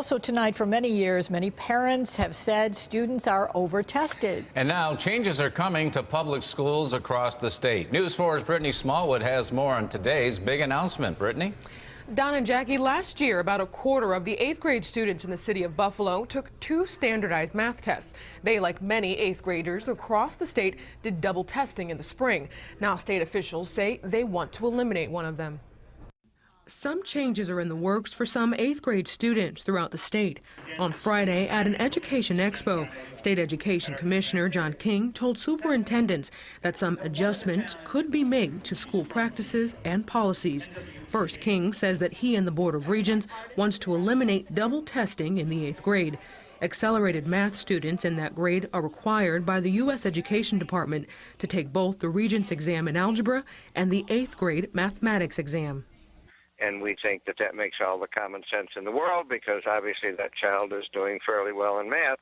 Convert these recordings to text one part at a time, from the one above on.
Also tonight, for many years, many parents have said students are over-tested. And now changes are coming to public schools across the state. News 4's Brittany Smallwood has more on today's big announcement. Brittany? Don and Jackie, last year, about a quarter of the 8th grade students in the city of Buffalo took 2 standardized math tests. They, like many 8th graders across the state, did double testing in the spring. Now state officials say they want to eliminate one of them. Some changes are in the works for some 8th grade students throughout the state. On Friday, at an education expo, State Education Commissioner John King told superintendents that some adjustments could be made to school practices and policies. First, King says that he and the Board of Regents wants to eliminate double testing in the 8th grade. Accelerated math students in that grade are required by the U.S. Education Department to take both the Regents exam in algebra and the 8th grade mathematics exam. And we think that that makes all the common sense in the world, because obviously that child is doing fairly well in math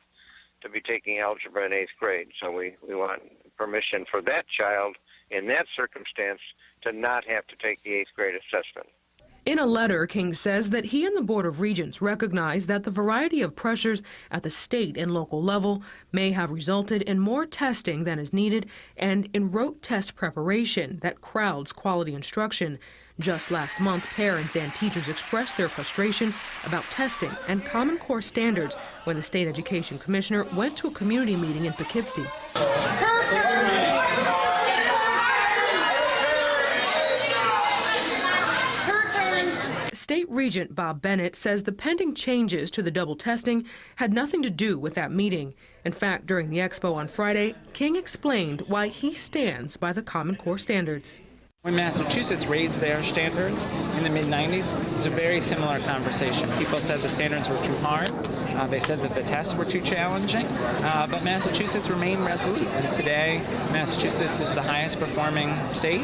to be taking algebra in 8th grade. So we want permission for that child in that circumstance to not have to take the 8th grade assessment. In a letter, King says that he and the Board of Regents recognize that the variety of pressures at the state and local level may have resulted in more testing than is needed and in rote test preparation that crowds quality instruction. Just last month, parents and teachers expressed their frustration about testing and Common Core standards when the State Education Commissioner went to a community meeting in Poughkeepsie. State Regent Bob Bennett says the pending changes to the double testing had nothing to do with that meeting. In fact, during the expo on Friday, King explained why he stands by the Common Core standards. When Massachusetts raised their standards in the mid-90s, it was a very similar conversation. People said the standards were too hard. They said that the tests were too challenging. But Massachusetts remained resolute. And today, Massachusetts is the highest performing state.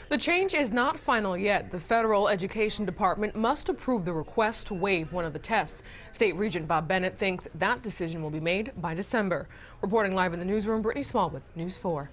The change is not final yet. The Federal Education Department must approve the request to waive one of the tests. State Regent Bob Bennett thinks that decision will be made by December. Reporting live in the newsroom, Brittany Smallwood, News 4.